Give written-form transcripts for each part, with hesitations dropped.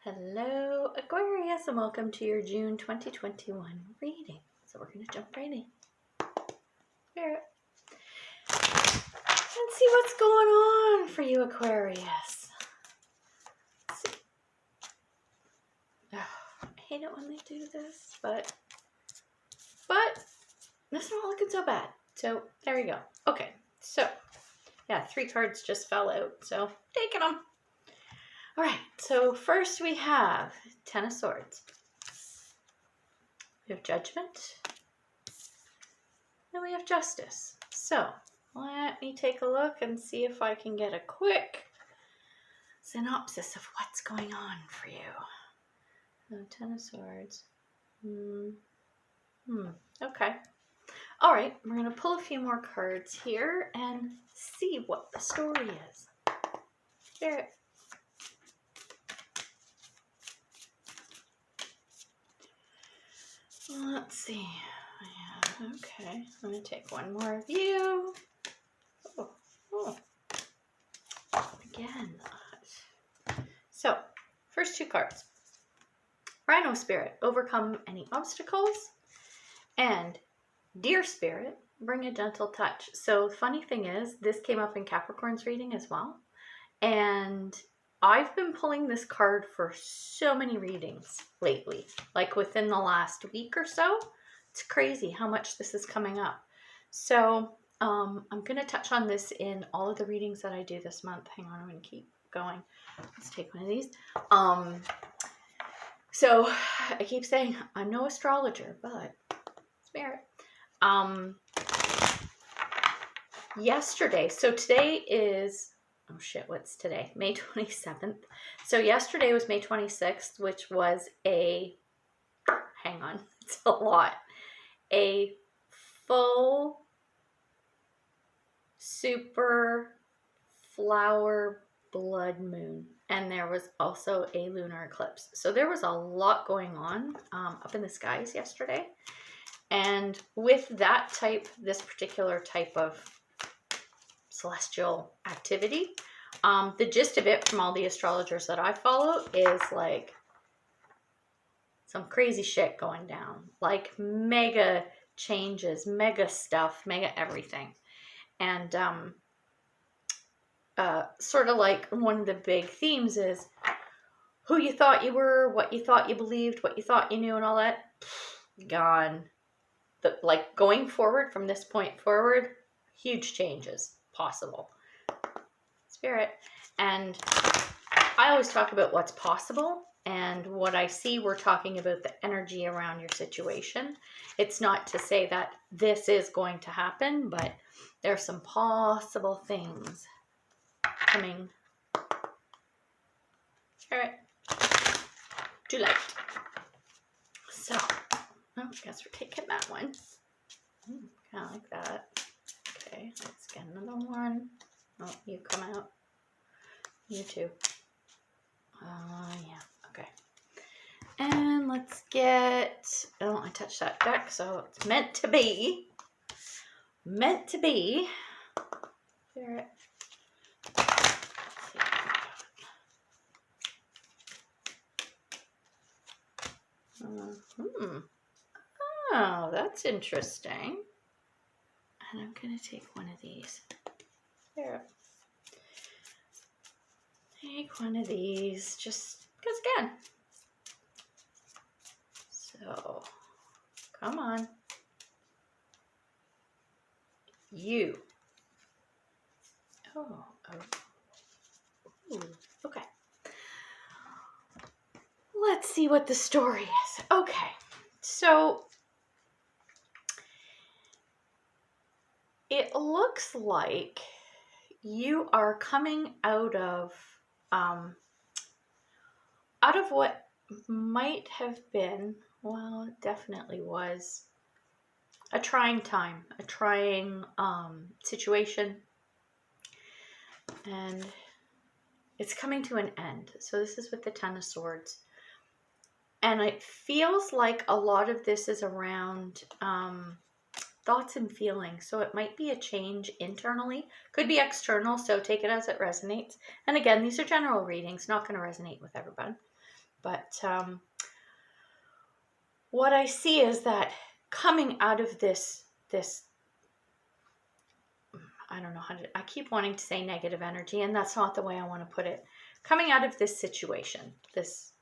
Hello, Aquarius, and welcome to your June 2021 reading. So we're going to jump right in. Spirit. And see what's going on for you, Aquarius. Let's see. Oh, I hate it when they do this, but it's not looking so bad. So there you go. Okay, so yeah, 3 cards just fell out, so taking them. All right, so first we have Ten of Swords. We have Judgment. Then we have Justice. So let me take a look and see if I can get a quick synopsis of what's going on for you. So, Ten of Swords. Okay. All right, we're going to pull a few more cards here and see what the story is. Spirit. Let's see. Yeah, okay, I'm going to take one more of you. Oh. Again. So, first 2 cards. Rhino Spirit, overcome any obstacles. And Deer Spirit, bring a gentle touch. So, the funny thing is, this came up in Capricorn's reading as well. And I've been pulling this card for so many readings lately, like within the last week or so. It's crazy how much this is coming up. So I'm going to touch on this in all of the readings that I do this month. Hang on, I'm going to keep going. Let's take one of these. So I keep saying I'm no astrologer, but Spirit. Yesterday, so today is... Oh shit, what's today? May 27th. So yesterday was May 26th, which was a, hang on, it's a lot. A full super flower blood moon. And there was also a lunar eclipse. So there was a lot going on up in the skies yesterday. And with that type, this particular type of celestial activity, the gist of it from all the astrologers that I follow is like some crazy shit going down, like mega changes, mega stuff, mega everything. And sort of like one of the big themes is who you thought you were, what you thought you believed, what you thought you knew, and all that gone. Like going forward from this point forward, huge changes possible. Spirit. And I always talk about what's possible, and what I see, we're talking about the energy around your situation. It's not to say that this is going to happen, but there's some possible things coming. Spirit. Too late. So, I guess we're taking that one. Kind of like that. Okay, let's get another one. Oh, you come out. You too. Yeah, okay. And let's get... Oh, I touched that deck, so it's meant to be. Meant to be. Spirit. Oh, that's interesting. And I'm going to take one of these. There. Take one of these, just because again. So, come on. You. Oh. Ooh, okay. Let's see what the story is. Okay. So, it looks like you are coming out of what might have been, well, it definitely was a trying time, a trying situation, and it's coming to an end. So this is with the Ten of Swords, and it feels like a lot of this is around thoughts and feelings. So it might be a change internally, could be external, so take it as it resonates. And again, these are general readings, not going to resonate with everyone. But what I see is that coming out of this, I don't know how to, I keep wanting to say negative energy, and that's not the way I want to put it. Coming out of this situation, this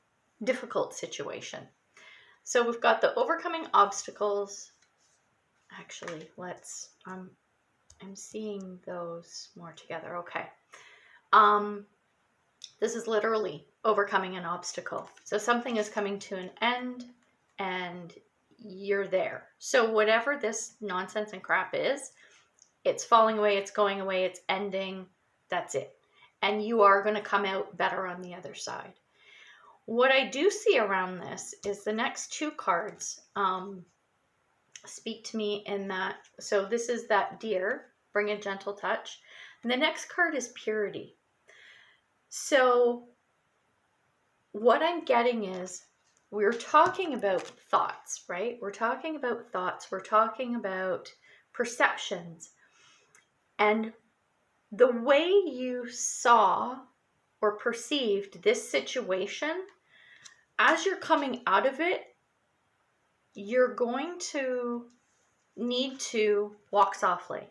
difficult situation. So we've got the overcoming obstacles. Actually, I'm seeing those more together. Okay. This is literally overcoming an obstacle. So something is coming to an end and you're there. So whatever this nonsense and crap is, it's falling away, it's going away, it's ending. That's it. And you are going to come out better on the other side. What I do see around this is the next two cards speak to me in that. So this is that Dear, bring a gentle touch. And the next card is Purity. So what I'm getting is we're talking about thoughts, right? We're talking about thoughts. We're talking about perceptions. And the way you saw or perceived this situation, as you're coming out of it, you're going to need to walk softly.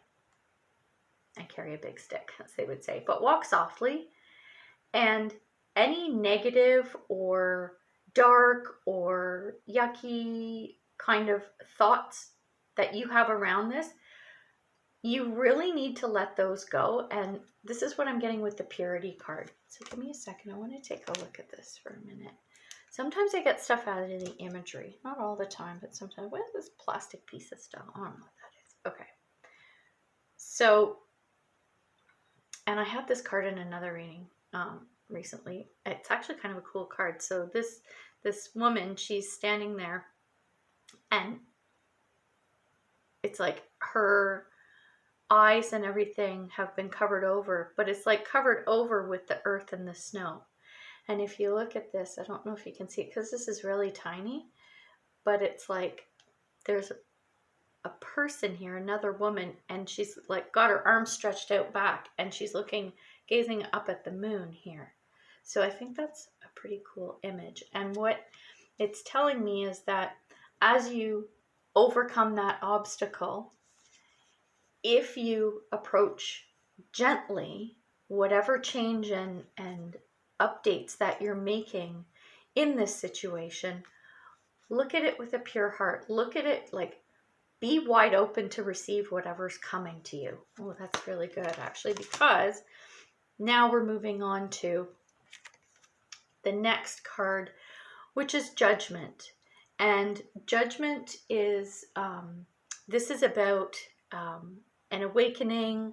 I carry a big stick, as they would say, but walk softly. And any negative or dark or yucky kind of thoughts that you have around this, you really need to let those go. And this is what I'm getting with the Purity card. So give me a second. I want to take a look at this for a minute. Sometimes I get stuff out of the imagery. Not all the time, but sometimes. What is this plastic piece of stuff? I don't know what that is. Okay. So, and I had this card in another reading recently. It's actually kind of a cool card. So this woman, she's standing there and it's like her eyes and everything have been covered over, but it's like covered over with the earth and the snow. And if you look at this, I don't know if you can see it because this is really tiny, but it's like there's a person here, another woman, and she's like got her arms stretched out back and she's gazing up at the moon here. So I think that's a pretty cool image. And what it's telling me is that as you overcome that obstacle, if you approach gently whatever change and updates that you're making in this situation, look at it with a pure heart. Look at it like, be wide open to receive whatever's coming to you. Oh, that's really good, actually, because now we're moving on to the next card, which is Judgment. And Judgment is, this is about an awakening.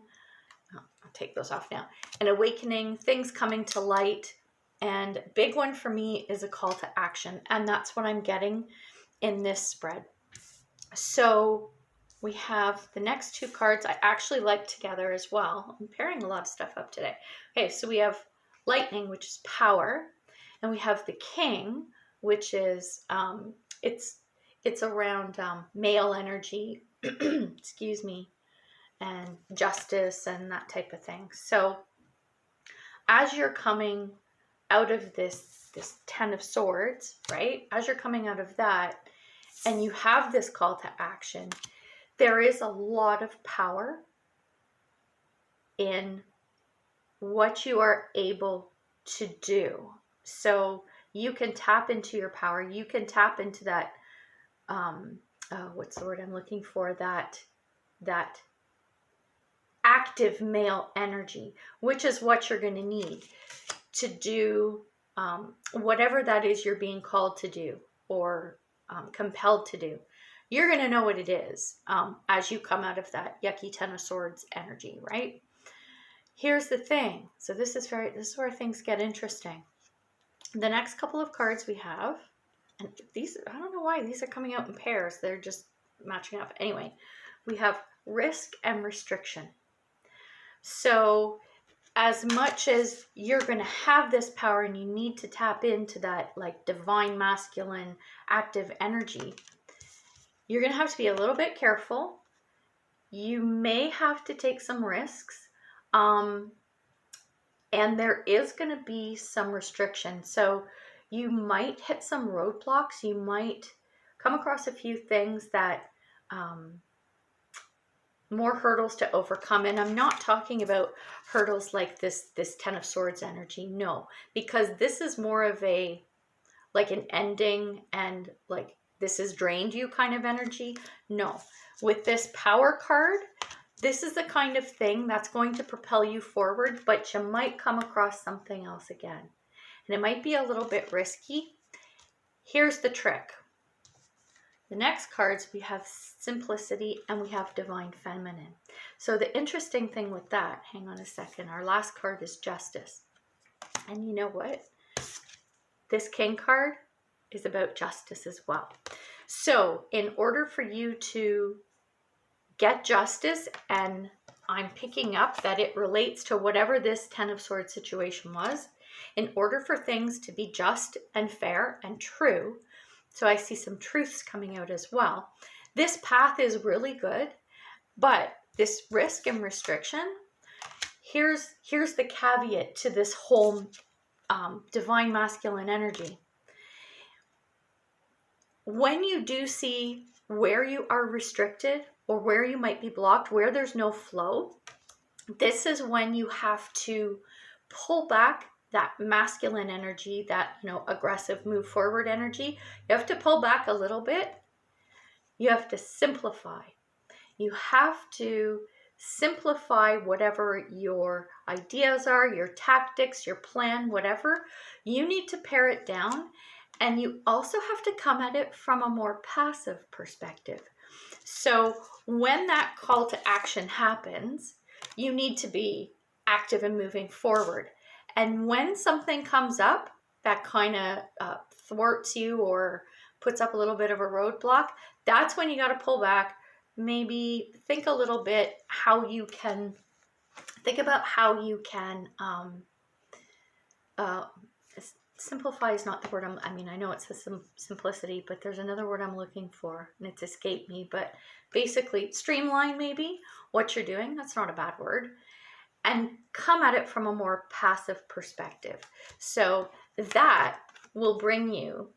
Oh, I'll take those off now. An awakening, things coming to light. And big one for me is a call to action. And that's what I'm getting in this spread. So we have the next two cards I actually like together as well. I'm pairing a lot of stuff up today. Okay, so we have Lightning, which is power. And we have the King, which is, it's around male energy, excuse me, and justice and that type of thing. So as you're coming out of this 10 of Swords, right? As you're coming out of that and you have this call to action, there is a lot of power in what you are able to do. So you can tap into your power. You can tap into that, what's the word I'm looking for? That active male energy, which is what you're going to need to do whatever that is you're being called to do or compelled to do. You're going to know what it is as you come out of that yucky 10 of Swords energy, right? Here's the thing. So this is where things get interesting. The next couple of cards we have, and these, I don't know why these are coming out in pairs. They're just matching up. Anyway, we have Risk and Restriction. So as much as you're going to have this power and you need to tap into that like divine masculine active energy, you're going to have to be a little bit careful. You may have to take some risks. And there is going to be some restriction. So you might hit some roadblocks. You might come across a few things that, more hurdles to overcome. And I'm not talking about hurdles like this Ten of Swords energy. No, because this is more of a, like an ending and like this has drained you kind of energy. No, with this Power card, this is the kind of thing that's going to propel you forward, but you might come across something else again. And it might be a little bit risky. Here's the trick. The next cards, we have Simplicity and we have Divine Feminine. So the interesting thing with that, hang on a second, our last card is Justice. And you know what? This King card is about justice as well. So in order for you to get justice, and I'm picking up that it relates to whatever this Ten of Swords situation was, in order for things to be just and fair and true, so I see some truths coming out as well. This path is really good, but this risk and restriction, here's the caveat to this whole divine masculine energy. When you do see where you are restricted or where you might be blocked, where there's no flow, this is when you have to pull back that masculine energy, that, you know, aggressive move forward energy. You have to pull back a little bit. You have to simplify. You have to simplify whatever your ideas are, your tactics, your plan, whatever. You need to pare it down, and you also have to come at it from a more passive perspective. So when that call to action happens, you need to be active and moving forward. And when something comes up that kind of thwarts you or puts up a little bit of a roadblock, that's when you got to pull back. Maybe think a little bit how you can, think about how you can, simplify is not the word I mean, I know it's the simplicity, but there's another word I'm looking for and it's escaped me, but basically streamline maybe what you're doing. That's not a bad word. And come at it from a more passive perspective. So that will bring you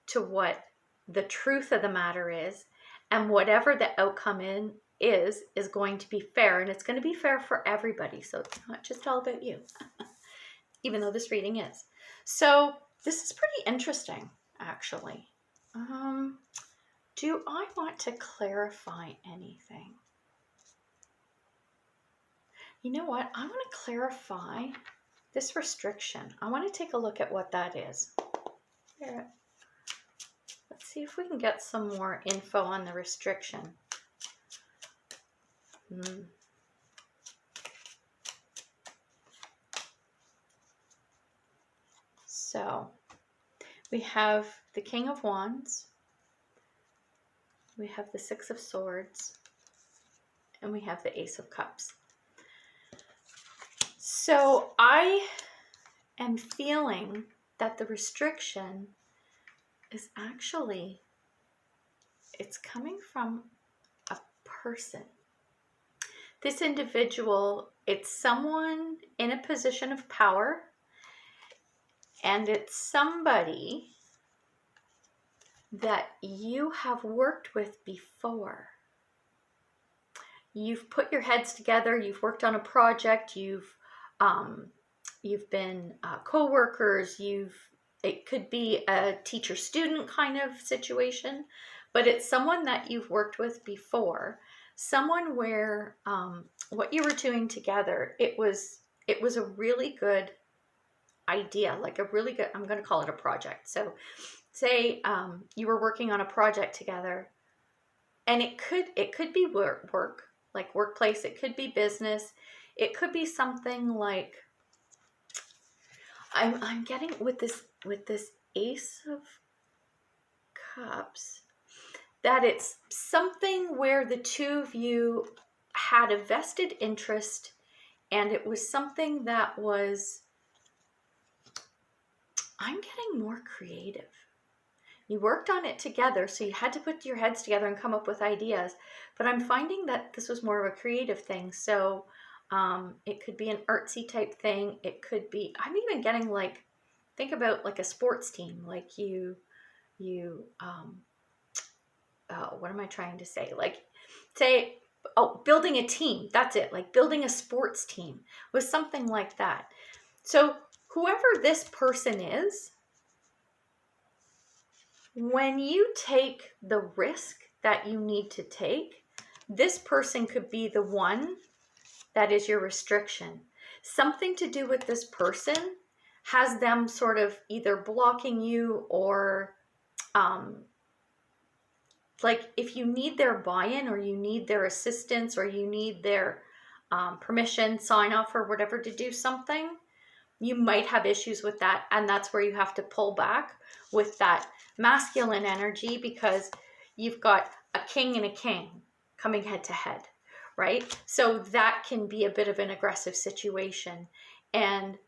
to what the truth of the matter is, and whatever the outcome is going to be fair, and it's going to be fair for everybody. So it's not just all about you, even though this reading is. So this is pretty interesting, actually. Do I want to clarify anything? You know what? I want to clarify this restriction. I want to take a look at what that is. Here. Let's see if we can get some more info on the restriction. So we have the King of Wands, we have the Six of Swords, and we have the Ace of Cups. So I am feeling that the restriction is actually, it's coming from a person. This individual, it's someone in a position of power, and it's somebody that you have worked with before. You've put your heads together, you've worked on a project, you've been co-workers, it could be a teacher-student kind of situation, but it's someone that you've worked with before, someone where what you were doing together, it was a really good idea, like a really good, I'm going to call it a project. So say you were working on a project together, and it could be work, like workplace, it could be business, it could be something like, I'm getting with this Ace of Cups, that it's something where the two of you had a vested interest, and it was something that was, I'm getting more creative. You worked on it together, so you had to put your heads together and come up with ideas, but I'm finding that this was more of a creative thing. So it could be an artsy type thing. It could be, I'm even getting like think about like a sports team, like what am I trying to say? Like, say, oh, building a team. That's it. Like building a sports team was something like that. So whoever this person is, when you take the risk that you need to take, this person could be the one that is your restriction. Something to do with this person has them sort of either blocking you or like if you need their buy-in or you need their assistance or you need their permission, sign off or whatever to do something, you might have issues with that. And that's where you have to pull back with that masculine energy, because you've got a king and a king coming head to head, right? So that can be a bit of an aggressive situation. And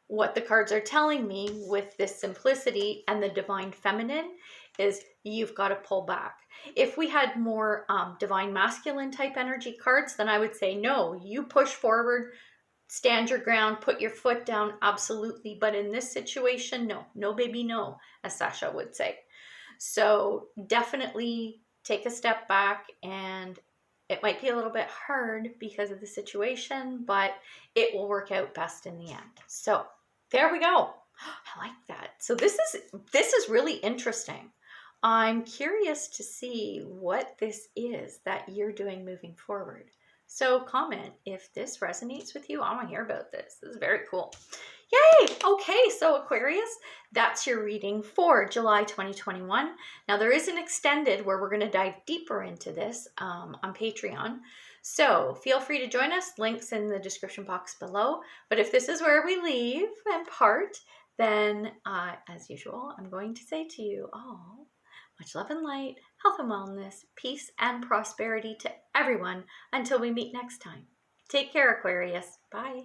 what the cards are telling me with this simplicity and the divine feminine is you've got to pull back. If we had more divine masculine type energy cards, then I would say, no, you push forward, stand your ground, put your foot down, absolutely. But in this situation, no, baby, no, as Sasha would say. So definitely take a step back, and it might be a little bit hard because of the situation, but it will work out best in the end. So there we go. I like that. So this is really interesting. I'm curious to see what this is that you're doing moving forward. So comment if this resonates with you. I want to hear about this. This is very cool. Yay! Okay, so Aquarius, that's your reading for July 2021. Now there is an extended where we're going to dive deeper into this on Patreon. So feel free to join us. Links in the description box below. But if this is where we leave and part, then as usual, I'm going to say to you all, much love and light, health and wellness, peace and prosperity to everyone until we meet next time. Take care, Aquarius. Bye.